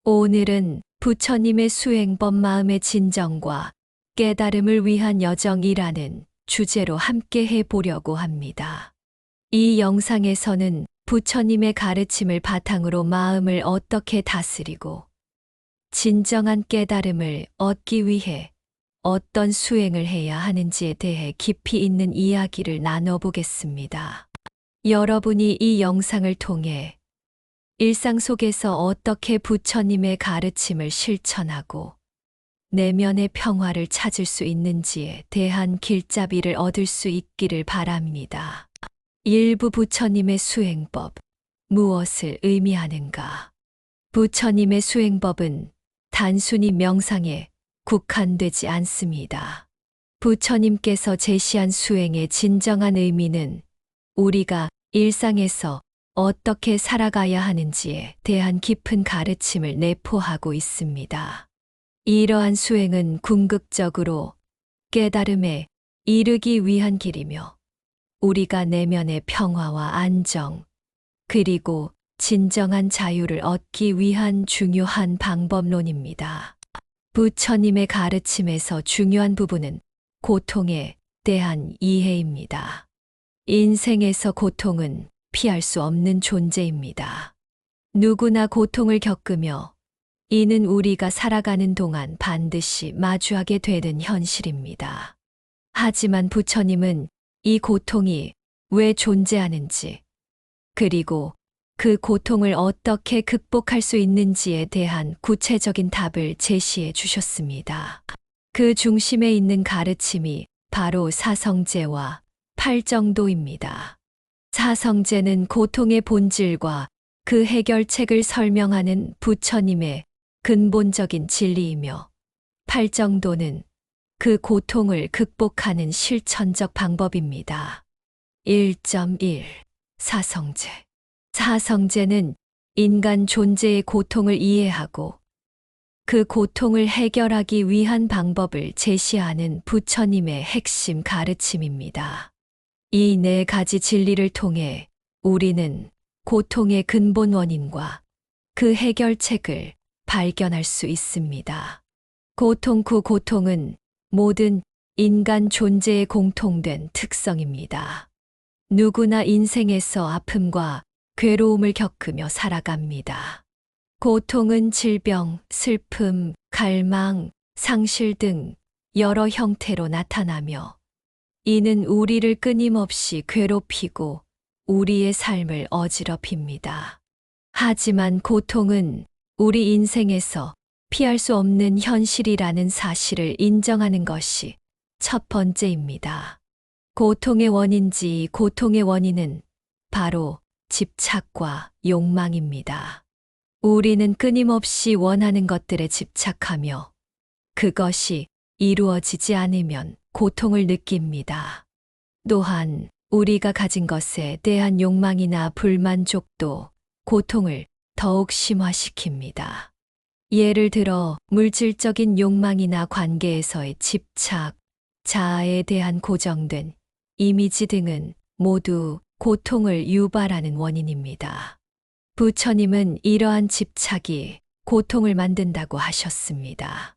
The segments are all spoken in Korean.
오늘은 부처님의 수행법 마음의 진정과 깨달음을 위한 여정이라는 주제로 함께 해보려고 합니다. 이 영상에서는 부처님의 가르침을 바탕으로 마음을 어떻게 다스리고 진정한 깨달음을 얻기 위해 어떤 수행을 해야 하는지에 대해 깊이 있는 이야기를 나눠보겠습니다. 여러분이 이 영상을 통해 일상 속에서 어떻게 부처님의 가르침을 실천하고 내면의 평화를 찾을 수 있는지에 대한 길잡이를 얻을 수 있기를 바랍니다. 일부 부처님의 수행법, 무엇을 의미하는가? 부처님의 수행법은 단순히 명상에 국한되지 않습니다. 부처님께서 제시한 수행의 진정한 의미는 우리가 일상에서 어떻게 살아가야 하는지에 대한 깊은 가르침을 내포하고 있습니다. 이러한 수행은 궁극적으로 깨달음에 이르기 위한 길이며 우리가 내면의 평화와 안정, 그리고 진정한 자유를 얻기 위한 중요한 방법론입니다. 부처님의 가르침에서 중요한 부분은 고통에 대한 이해입니다. 인생에서 고통은 피할 수 없는 존재입니다. 누구나 고통을 겪으며 이는 우리가 살아가는 동안 반드시 마주하게 되는 현실입니다. 하지만 부처님은 이 고통이 왜 존재하는지, 그리고 그 고통을 어떻게 극복할 수 있는지에 대한 구체적인 답을 제시해 주셨습니다. 그 중심에 있는 가르침이 바로 사성제와 팔정도입니다. 사성제는 고통의 본질과 그 해결책을 설명하는 부처님의 근본적인 진리이며, 팔정도는 그 고통을 극복하는 실천적 방법입니다. 1.1. 사성제. 사성제는 인간 존재의 고통을 이해하고 그 고통을 해결하기 위한 방법을 제시하는 부처님의 핵심 가르침입니다. 이 네 가지 진리를 통해 우리는 고통의 근본 원인과 그 해결책을 발견할 수 있습니다. 고통은 모든 인간 존재의 공통된 특성입니다. 누구나 인생에서 아픔과 괴로움을 겪으며 살아갑니다. 고통은 질병, 슬픔, 갈망, 상실 등 여러 형태로 나타나며 이는 우리를 끊임없이 괴롭히고 우리의 삶을 어지럽힙니다. 하지만 고통은 우리 인생에서 피할 수 없는 현실이라는 사실을 인정하는 것이 첫 번째입니다. 고통의 원인은 바로 집착과 욕망입니다. 우리는 끊임없이 원하는 것들에 집착하며 그것이 이루어지지 않으면 고통을 느낍니다. 또한 우리가 가진 것에 대한 욕망이나 불만족도 고통을 더욱 심화시킵니다. 예를 들어 물질적인 욕망이나 관계에서의 집착, 자아에 대한 고정된 이미지 등은 모두 고통을 유발하는 원인입니다. 부처님은 이러한 집착이 고통을 만든다고 하셨습니다.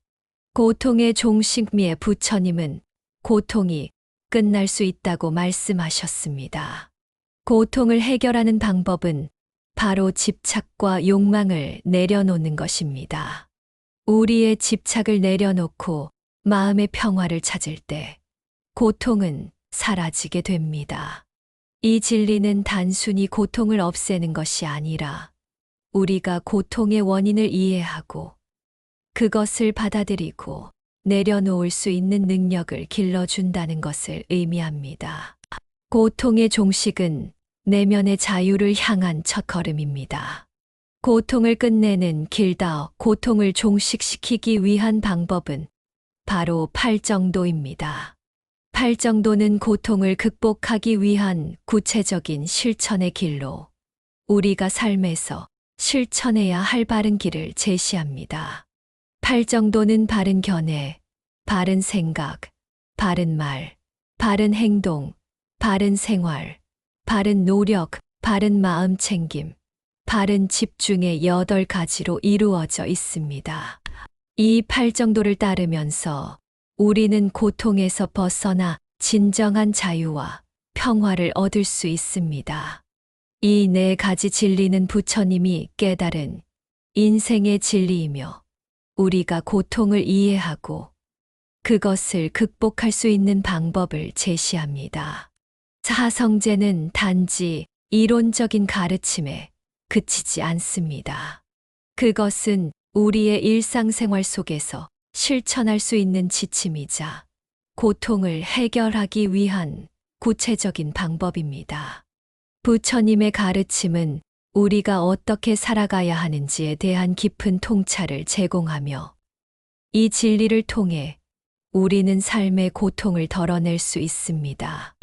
고통의 종식미에 부처님은 고통이 끝날 수 있다고 말씀하셨습니다. 고통을 해결하는 방법은 바로 집착과 욕망을 내려놓는 것입니다. 우리의 집착을 내려놓고 마음의 평화를 찾을 때 고통은 사라지게 됩니다. 이 진리는 단순히 고통을 없애는 것이 아니라 우리가 고통의 원인을 이해하고 그것을 받아들이고 내려놓을 수 있는 능력을 길러준다는 것을 의미합니다. 고통의 종식은 내면의 자유를 향한 첫걸음입니다. 고통을 끝내는 고통을 종식시키기 위한 방법은 바로 팔정도입니다. 팔정도는 고통을 극복하기 위한 구체적인 실천의 길로 우리가 삶에서 실천해야 할 바른 길을 제시합니다. 팔정도는 바른 견해, 바른 생각, 바른 말, 바른 행동, 바른 생활, 바른 노력, 바른 마음 챙김, 바른 집중의 8가지로 이루어져 있습니다. 이 8정도를 따르면서 우리는 고통에서 벗어나 진정한 자유와 평화를 얻을 수 있습니다. 이 4가지 진리는 부처님이 깨달은 인생의 진리이며 우리가 고통을 이해하고 그것을 극복할 수 있는 방법을 제시합니다. 사성제는 단지 이론적인 가르침에 그치지 않습니다. 그것은 우리의 일상생활 속에서 실천할 수 있는 지침이자 고통을 해결하기 위한 구체적인 방법입니다. 부처님의 가르침은 우리가 어떻게 살아가야 하는지에 대한 깊은 통찰을 제공하며 이 진리를 통해 우리는 삶의 고통을 덜어낼 수 있습니다.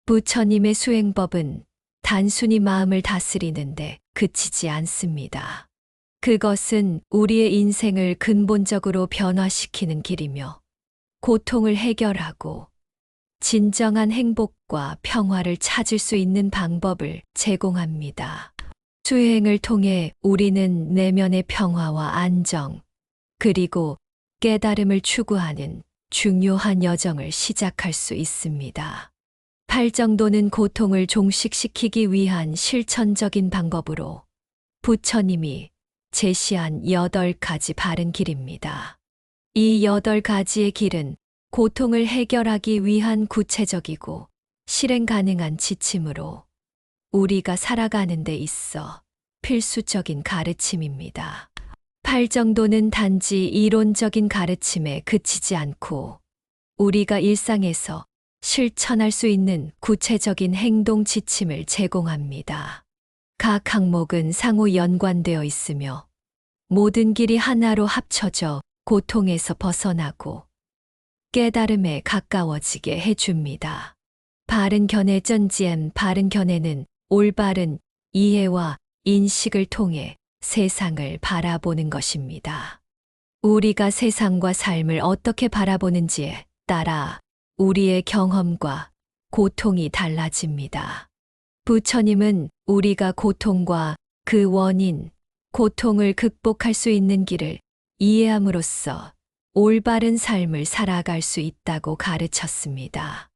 부처님의 수행법은 단순히 마음을 다스리는데 그치지 않습니다. 그것은 우리의 인생을 근본적으로 변화시키는 길이며 고통을 해결하고 진정한 행복과 평화를 찾을 수 있는 방법을 제공합니다. 수행을 통해 우리는 내면의 평화와 안정, 그리고 깨달음을 추구하는 중요한 여정을 시작할 수 있습니다. 8정도는 고통을 종식시키기 위한 실천적인 방법으로 부처님이 제시한 8가지 바른 길입니다. 이 8가지의 길은 고통을 해결하기 위한 구체적이고 실행 가능한 지침으로 우리가 살아가는 데 있어 필수적인 가르침입니다. 8정도는 단지 이론적인 가르침에 그치지 않고 우리가 일상에서 실천할 수 있는 구체적인 행동 지침을 제공합니다. 각 항목은 상호 연관되어 있으며 모든 길이 하나로 합쳐져 고통에서 벗어나고 깨달음에 가까워지게 해줍니다. 바른 견해 전지엔 바른 견해는 올바른 이해와 인식을 통해 세상을 바라보는 것입니다. 우리가 세상과 삶을 어떻게 바라보는지에 따라 우리의 경험과 고통이 달라집니다. 부처님은 우리가 고통과 그 원인, 고통을 극복할 수 있는 길을 이해함으로써 올바른 삶을 살아갈 수 있다고 가르쳤습니다.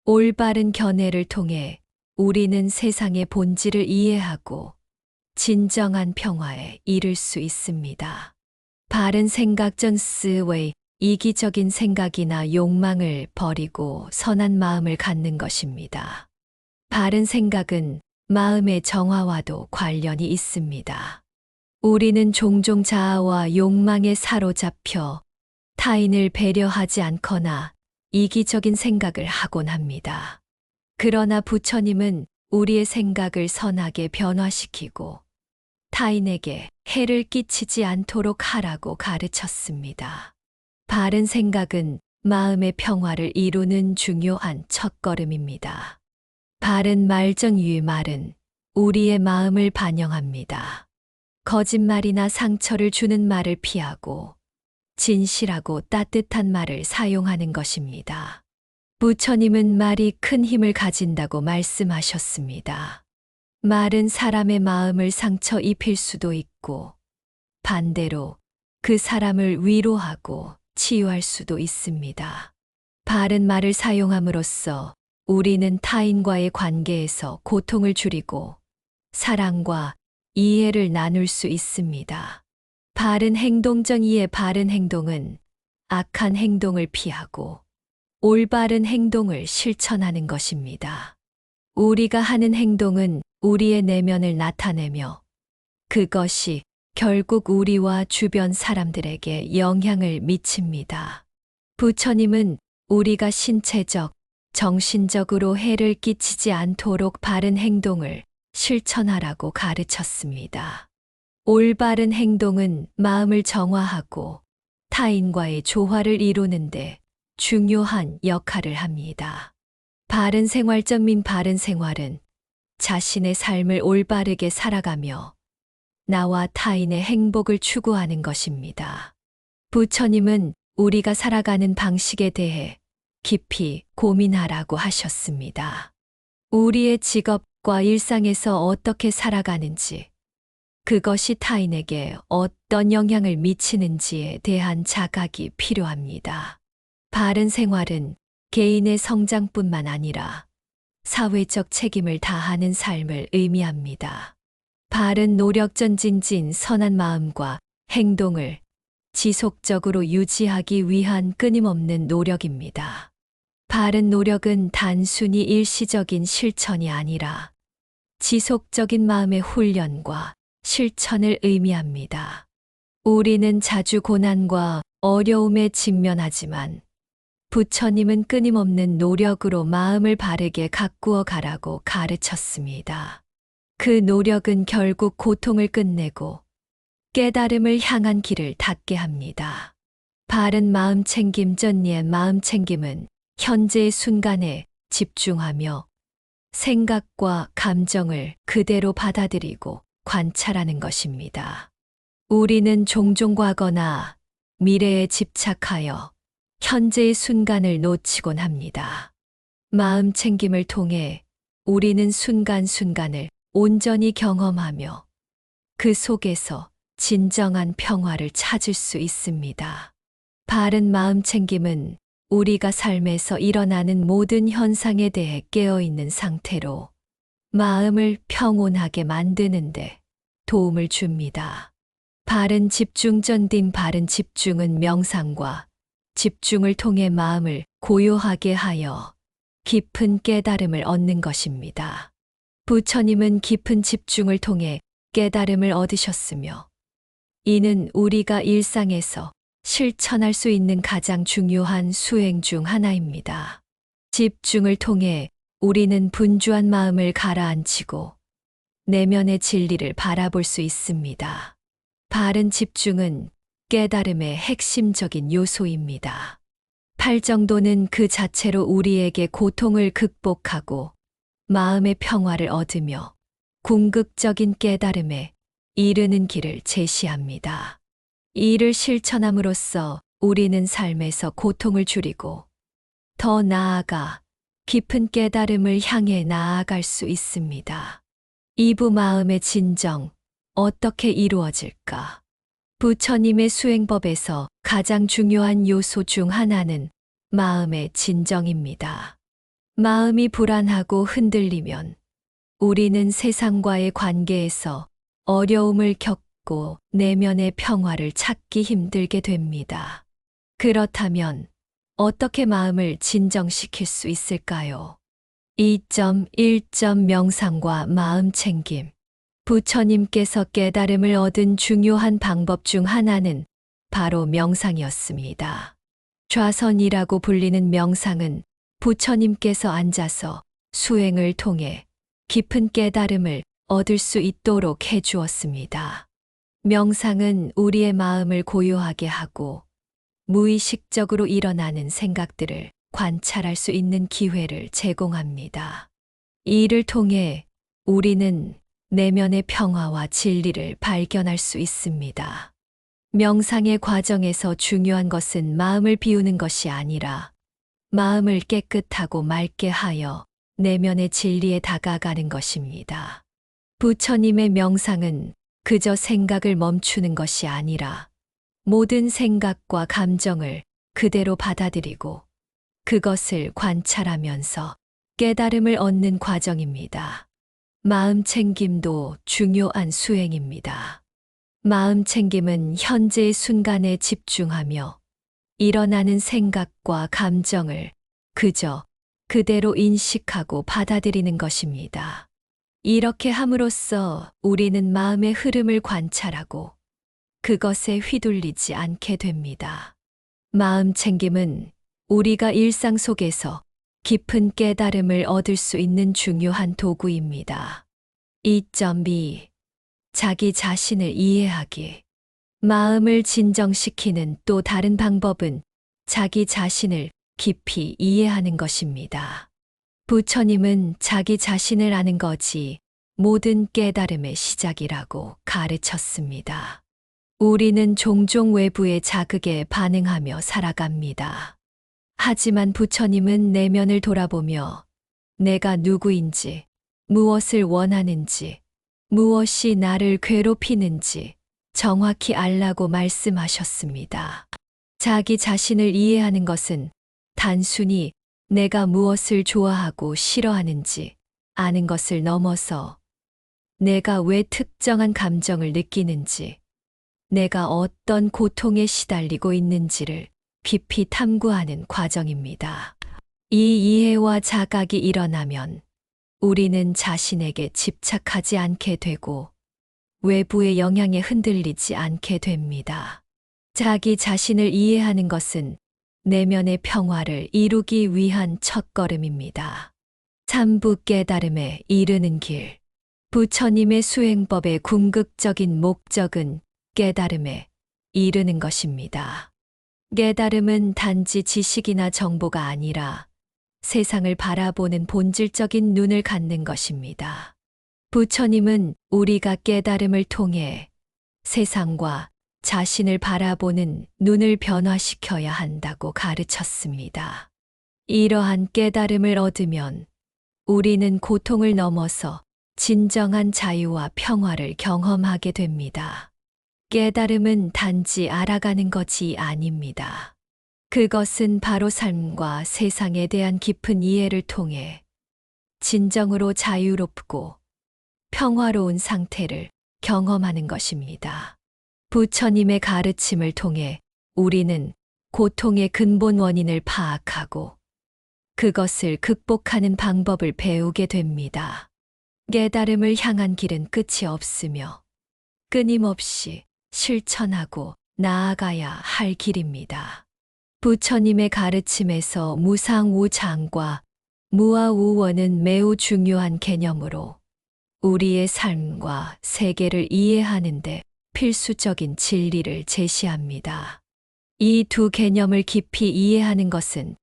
올바른 견해를 통해 우리는 세상의 본질을 이해하고 진정한 평화에 이를 수 있습니다. 바른 생각 전스웨이, 이기적인 생각이나 욕망을 버리고 선한 마음을 갖는 것입니다. 바른 생각은 마음의 정화와도 관련이 있습니다. 우리는 종종 자아와 욕망에 사로잡혀 타인을 배려하지 않거나 이기적인 생각을 하곤 합니다. 그러나 부처님은 우리의 생각을 선하게 변화시키고 타인에게 해를 끼치지 않도록 하라고 가르쳤습니다. 바른 생각은 마음의 평화를 이루는 중요한 첫걸음입니다. 바른 말정유의 말은 우리의 마음을 반영합니다. 거짓말이나 상처를 주는 말을 피하고 진실하고 따뜻한 말을 사용하는 것입니다. 부처님은 말이 큰 힘을 가진다고 말씀하셨습니다. 말은 사람의 마음을 상처 입힐 수도 있고 반대로 그 사람을 위로하고 치유할 수도 있습니다. 바른 말을 사용함으로써 우리는 타인과의 관계에서 고통을 줄이고 사랑과 이해를 나눌 수 있습니다. 바른 행동 정의의 바른 행동은 악한 행동을 피하고 올바른 행동을 실천하는 것입니다. 우리가 하는 행동은 우리의 내면을 나타내며 그것이 결국 우리와 주변 사람들에게 영향을 미칩니다. 부처님은 우리가 신체적, 정신적으로 해를 끼치지 않도록 바른 행동을 실천하라고 가르쳤습니다. 올바른 행동은 마음을 정화하고 타인과의 조화를 이루는데 중요한 역할을 합니다. 바른 생활점인 바른 생활은 자신의 삶을 올바르게 살아가며 나와 타인의 행복을 추구하는 것입니다. 부처님은 우리가 살아가는 방식에 대해 깊이 고민하라고 하셨습니다. 우리의 직업과 일상에서 어떻게 살아가는지, 그것이 타인에게 어떤 영향을 미치는지에 대한 자각이 필요합니다. 바른 생활은 개인의 성장뿐만 아니라 사회적 책임을 다하는 삶을 의미합니다. 바른 노력 전진진 선한 마음과 행동을 지속적으로 유지하기 위한 끊임없는 노력입니다. 바른 노력은 단순히 일시적인 실천이 아니라 지속적인 마음의 훈련과 실천을 의미합니다. 우리는 자주 고난과 어려움에 직면하지만 부처님은 끊임없는 노력으로 마음을 바르게 가꾸어 가라고 가르쳤습니다. 그 노력은 결국 고통을 끝내고 깨달음을 향한 길을 닫게 합니다. 바른 마음 챙김 전니의 마음 챙김은 현재의 순간에 집중하며 생각과 감정을 그대로 받아들이고 관찰하는 것입니다. 우리는 종종 과거나 미래에 집착하여 현재의 순간을 놓치곤 합니다. 마음 챙김을 통해 우리는 순간순간을 온전히 경험하며 그 속에서 진정한 평화를 찾을 수 있습니다. 바른 마음 챙김은 우리가 삶에서 일어나는 모든 현상에 대해 깨어있는 상태로 마음을 평온하게 만드는데 도움을 줍니다. 바른 집중 전딘 바른 집중은 명상과 집중을 통해 마음을 고요하게 하여 깊은 깨달음을 얻는 것입니다. 부처님은 깊은 집중을 통해 깨달음을 얻으셨으며 이는 우리가 일상에서 실천할 수 있는 가장 중요한 수행 중 하나입니다. 집중을 통해 우리는 분주한 마음을 가라앉히고 내면의 진리를 바라볼 수 있습니다. 바른 집중은 깨달음의 핵심적인 요소입니다. 팔정도는 그 자체로 우리에게 고통을 극복하고 마음의 평화를 얻으며 궁극적인 깨달음에 이르는 길을 제시합니다. 이를 실천함으로써 우리는 삶에서 고통을 줄이고 더 나아가 깊은 깨달음을 향해 나아갈 수 있습니다. 이부 마음의 진정, 어떻게 이루어질까? 부처님의 수행법에서 가장 중요한 요소 중 하나는 마음의 진정입니다. 마음이 불안하고 흔들리면 우리는 세상과의 관계에서 어려움을 겪고 내면의 평화를 찾기 힘들게 됩니다. 그렇다면 어떻게 마음을 진정시킬 수 있을까요? 2.1. 명상과 마음 챙김. 부처님께서 깨달음을 얻은 중요한 방법 중 하나는 바로 명상이었습니다. 좌선이라고 불리는 명상은 부처님께서 앉아서 수행을 통해 깊은 깨달음을 얻을 수 있도록 해주었습니다. 명상은 우리의 마음을 고요하게 하고 무의식적으로 일어나는 생각들을 관찰할 수 있는 기회를 제공합니다. 이를 통해 우리는 내면의 평화와 진리를 발견할 수 있습니다. 명상의 과정에서 중요한 것은 마음을 비우는 것이 아니라 마음을 깨끗하고 맑게 하여 내면의 진리에 다가가는 것입니다. 부처님의 명상은 그저 생각을 멈추는 것이 아니라 모든 생각과 감정을 그대로 받아들이고 그것을 관찰하면서 깨달음을 얻는 과정입니다. 마음 챙김도 중요한 수행입니다. 마음 챙김은 현재의 순간에 집중하며 일어나는 생각과 감정을 그저 그대로 인식하고 받아들이는 것입니다. 이렇게 함으로써 우리는 마음의 흐름을 관찰하고 그것에 휘둘리지 않게 됩니다. 마음 챙김은 우리가 일상 속에서 깊은 깨달음을 얻을 수 있는 중요한 도구입니다. 2.2. 자기 자신을 이해하기. 마음을 진정시키는 또 다른 방법은 자기 자신을 깊이 이해하는 것입니다. 부처님은 자기 자신을 아는 것이 모든 깨달음의 시작이라고 가르쳤습니다. 우리는 종종 외부의 자극에 반응하며 살아갑니다. 하지만 부처님은 내면을 돌아보며 내가 누구인지, 무엇을 원하는지, 무엇이 나를 괴롭히는지 정확히 알라고 말씀하셨습니다. 자기 자신을 이해하는 것은 단순히 내가 무엇을 좋아하고 싫어하는지 아는 것을 넘어서 내가 왜 특정한 감정을 느끼는지, 내가 어떤 고통에 시달리고 있는지를 깊이 탐구하는 과정입니다. 이 이해와 자각이 일어나면 우리는 자신에게 집착하지 않게 되고 외부의 영향에 흔들리지 않게 됩니다. 자기 자신을 이해하는 것은 내면의 평화를 이루기 위한 첫걸음입니다. 삼부 깨달음에 이르는 길. 부처님의 수행법의 궁극적인 목적은 깨달음에 이르는 것입니다. 깨달음은 단지 지식이나 정보가 아니라 세상을 바라보는 본질적인 눈을 갖는 것입니다. 부처님은 우리가 깨달음을 통해 세상과 자신을 바라보는 눈을 변화시켜야 한다고 가르쳤습니다. 이러한 깨달음을 얻으면 우리는 고통을 넘어서 진정한 자유와 평화를 경험하게 됩니다. 깨달음은 단지 알아가는 것이 아닙니다. 그것은 바로 삶과 세상에 대한 깊은 이해를 통해 진정으로 자유롭고 평화로운 상태를 경험하는 것입니다. 부처님의 가르침을 통해 우리는 고통의 근본 원인을 파악하고 그것을 극복하는 방법을 배우게 됩니다. 깨달음을 향한 길은 끝이 없으며 끊임없이 실천하고 나아가야 할 길입니다. 부처님의 가르침에서 무상우장과 무아우원은 매우 중요한 개념으로 우리의 삶과 세계를 이해하는 데 필수적인 진리를 제시합니다. 이 두 개념을 깊이 이해하는 것은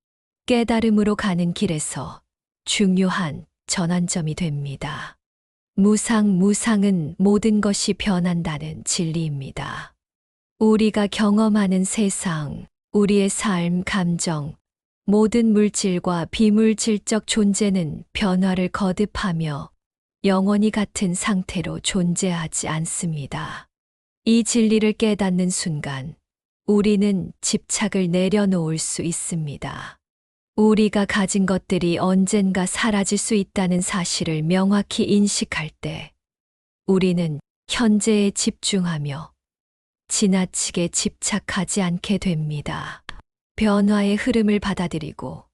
깨달음으로 가는 길에서 중요한 전환점이 됩니다. 무상은 모든 것이 변한다는 진리입니다. 우리가 경험하는 세상, 우리의 삶, 감정, 모든 물질과 비물질적 존재는 변화를 거듭하며 영원히 같은 상태로 존재하지 않습니다. 이 진리를 깨닫는 순간 우리는 집착을 내려놓을 수 있습니다. 우리가 가진 것들이 언젠가 사라질 수 있다는 사실을 명확히 인식할 때 우리는 현재에 집중하며 지나치게 집착하지 않게 됩니다. 변화의 흐름을 받아들이고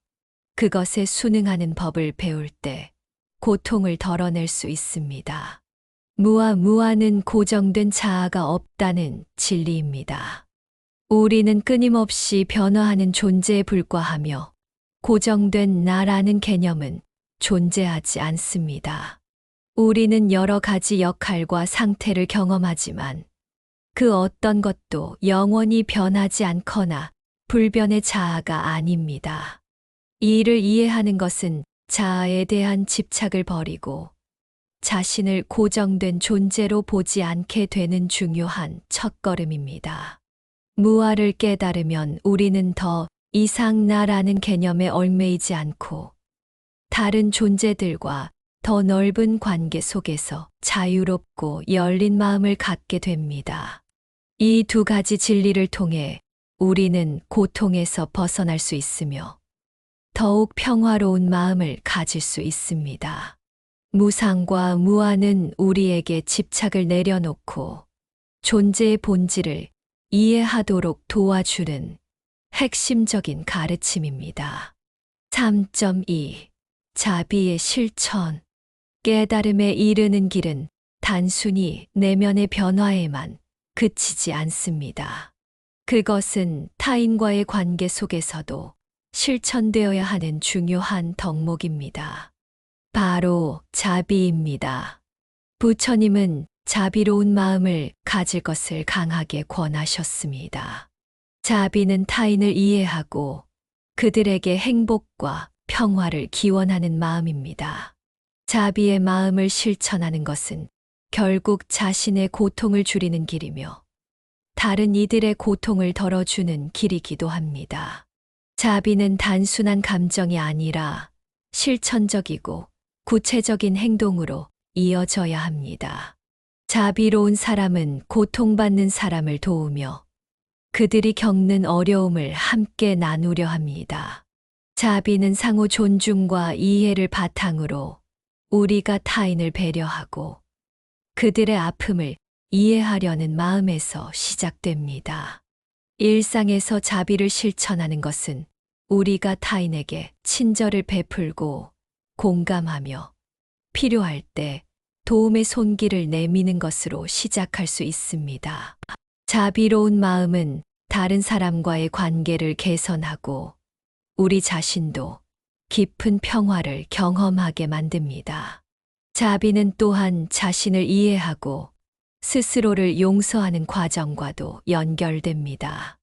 그것에 순응하는 법을 배울 때 고통을 덜어낼 수 있습니다. 무아는 고정된 자아가 없다는 진리입니다. 우리는 끊임없이 변화하는 존재에 불과하며 고정된 나라는 개념은 존재하지 않습니다. 우리는 여러 가지 역할과 상태를 경험하지만 그 어떤 것도 영원히 변하지 않거나 불변의 자아가 아닙니다. 이를 이해하는 것은 자아에 대한 집착을 버리고 자신을 고정된 존재로 보지 않게 되는 중요한 첫걸음입니다. 무아를 깨달으면 우리는 더 이상 나라는 개념에 얽매이지 않고 다른 존재들과 더 넓은 관계 속에서 자유롭고 열린 마음을 갖게 됩니다. 이 두 가지 진리를 통해 우리는 고통에서 벗어날 수 있으며 더욱 평화로운 마음을 가질 수 있습니다. 무상과 무아는 우리에게 집착을 내려놓고 존재의 본질을 이해하도록 도와주는 핵심적인 가르침입니다. 3.2 자비의 실천. 깨달음에 이르는 길은 단순히 내면의 변화에만 그치지 않습니다. 그것은 타인과의 관계 속에서도 실천되어야 하는 중요한 덕목입니다. 바로 자비입니다. 부처님은 자비로운 마음을 가질 것을 강하게 권하셨습니다. 자비는 타인을 이해하고 그들에게 행복과 평화를 기원하는 마음입니다. 자비의 마음을 실천하는 것은 결국 자신의 고통을 줄이는 길이며 다른 이들의 고통을 덜어주는 길이기도 합니다. 자비는 단순한 감정이 아니라 실천적이고 구체적인 행동으로 이어져야 합니다. 자비로운 사람은 고통받는 사람을 도우며 그들이 겪는 어려움을 함께 나누려 합니다. 자비는 상호 존중과 이해를 바탕으로 우리가 타인을 배려하고 그들의 아픔을 이해하려는 마음에서 시작됩니다. 일상에서 자비를 실천하는 것은 우리가 타인에게 친절을 베풀고 공감하며 필요할 때 도움의 손길을 내미는 것으로 시작할 수 있습니다. 자비로운 마음은 다른 사람과의 관계를 개선하고 우리 자신도 깊은 평화를 경험하게 만듭니다. 자비는 또한 자신을 이해하고 스스로를 용서하는 과정과도 연결됩니다.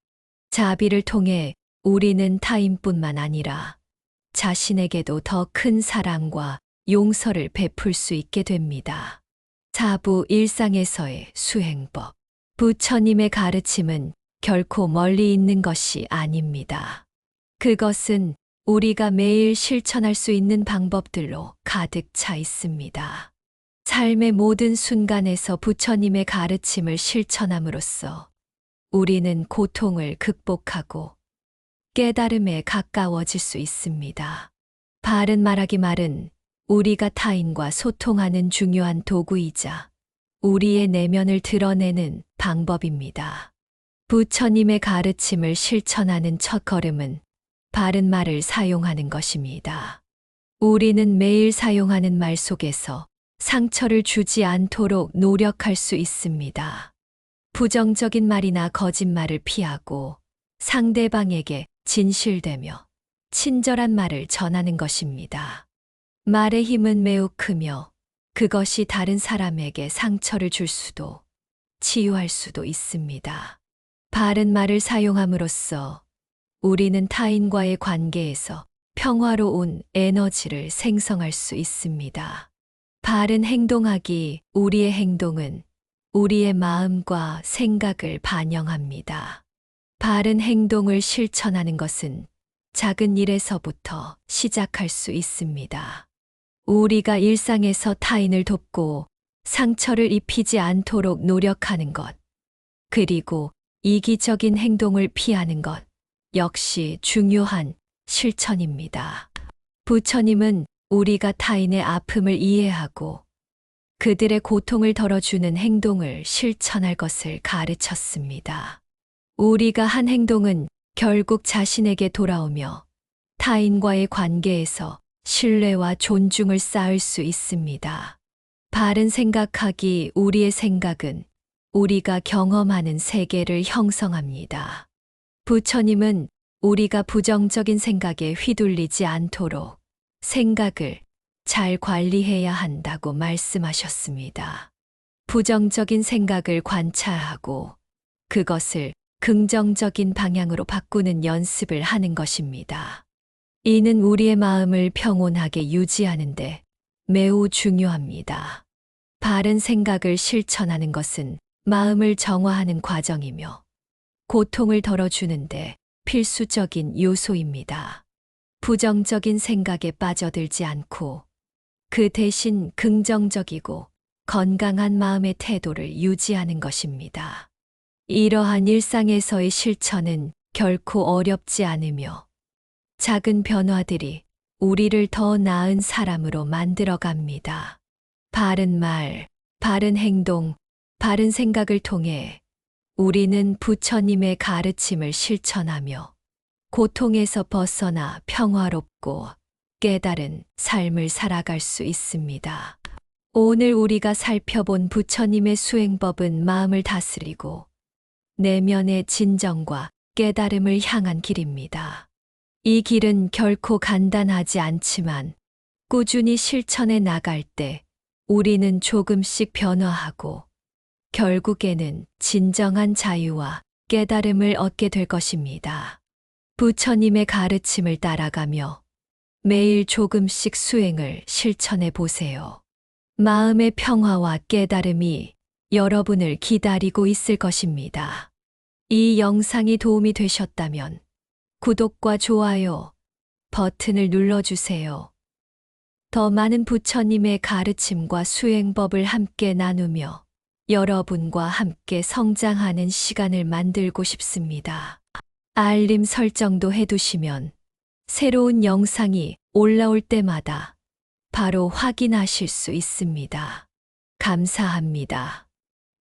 자비를 통해 우리는 타인뿐만 아니라 자신에게도 더 큰 사랑과 용서를 베풀 수 있게 됩니다. 자부 일상에서의 수행법. 부처님의 가르침은 결코 멀리 있는 것이 아닙니다. 그것은 우리가 매일 실천할 수 있는 방법들로 가득 차 있습니다. 삶의 모든 순간에서 부처님의 가르침을 실천함으로써 우리는 고통을 극복하고 깨달음에 가까워질 수 있습니다. 바른 말하기 말은 우리가 타인과 소통하는 중요한 도구이자 우리의 내면을 드러내는 방법입니다. 부처님의 가르침을 실천하는 첫걸음은 바른 말을 사용하는 것입니다. 우리는 매일 사용하는 말 속에서 상처를 주지 않도록 노력할 수 있습니다. 부정적인 말이나 거짓말을 피하고 상대방에게 진실되며 친절한 말을 전하는 것입니다. 말의 힘은 매우 크며 그것이 다른 사람에게 상처를 줄 수도 치유할 수도 있습니다. 바른 말을 사용함으로써 우리는 타인과의 관계에서 평화로운 에너지를 생성할 수 있습니다. 바른 행동하기. 우리의 행동은 우리의 마음과 생각을 반영합니다. 바른 행동을 실천하는 것은 작은 일에서부터 시작할 수 있습니다. 우리가 일상에서 타인을 돕고 상처를 입히지 않도록 노력하는 것, 그리고 이기적인 행동을 피하는 것 역시 중요한 실천입니다. 부처님은 우리가 타인의 아픔을 이해하고 그들의 고통을 덜어주는 행동을 실천할 것을 가르쳤습니다. 우리가 한 행동은 결국 자신에게 돌아오며 타인과의 관계에서 신뢰와 존중을 쌓을 수 있습니다. 바른 생각하기. 우리의 생각은 우리가 경험하는 세계를 형성합니다. 부처님은 우리가 부정적인 생각에 휘둘리지 않도록 생각을 잘 관리해야 한다고 말씀하셨습니다. 부정적인 생각을 관찰하고 그것을 긍정적인 방향으로 바꾸는 연습을 하는 것입니다. 이는 우리의 마음을 평온하게 유지하는데 매우 중요합니다. 바른 생각을 실천하는 것은 마음을 정화하는 과정이며 고통을 덜어주는데 필수적인 요소입니다. 부정적인 생각에 빠져들지 않고 그 대신 긍정적이고 건강한 마음의 태도를 유지하는 것입니다. 이러한 일상에서의 실천은 결코 어렵지 않으며 작은 변화들이 우리를 더 나은 사람으로 만들어갑니다. 바른 말, 바른 행동, 바른 생각을 통해 우리는 부처님의 가르침을 실천하며 고통에서 벗어나 평화롭고 깨달은 삶을 살아갈 수 있습니다. 오늘 우리가 살펴본 부처님의 수행법은 마음을 다스리고 내면의 진정과 깨달음을 향한 길입니다. 이 길은 결코 간단하지 않지만 꾸준히 실천해 나갈 때 우리는 조금씩 변화하고 결국에는 진정한 자유와 깨달음을 얻게 될 것입니다. 부처님의 가르침을 따라가며 매일 조금씩 수행을 실천해 보세요. 마음의 평화와 깨달음이 여러분을 기다리고 있을 것입니다. 이 영상이 도움이 되셨다면 구독과 좋아요 버튼을 눌러주세요. 더 많은 부처님의 가르침과 수행법을 함께 나누며 여러분과 함께 성장하는 시간을 만들고 싶습니다. 알림 설정도 해두시면 새로운 영상이 올라올 때마다 바로 확인하실 수 있습니다. 감사합니다.